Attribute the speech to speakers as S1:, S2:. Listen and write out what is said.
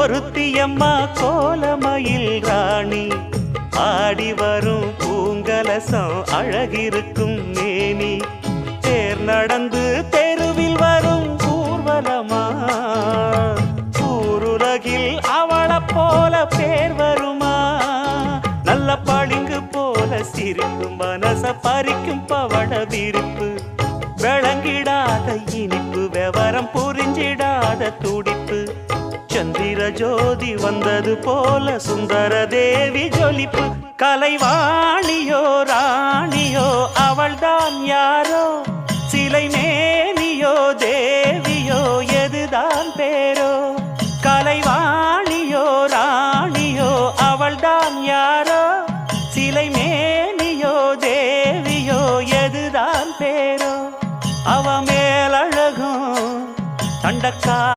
S1: ஒருத்தியம்மா கோலமயில் ராணி ஆடி வரும் பூங்கலசம் அழகிருக்கும் மேனி தேர் நடந்து தெருவில் வரும் ஊர்வலமா ஊருலகில் அவளை போல பேர் வருமா நல்ல பளிங்கு போல சிரிக்கும் மனச பறிக்கும் பவள விரிப்பு விளங்கிடாத இனிப்பு விவரம் புரிஞ்சிடாத துடிப்பு சந்திர ஜோதி வந்தது போல சுந்தர தேவி ஜொலிப்பு கலைவாணியோ ராணியோ அவள்தான் யாரோ சிலை மேனியோ தேவி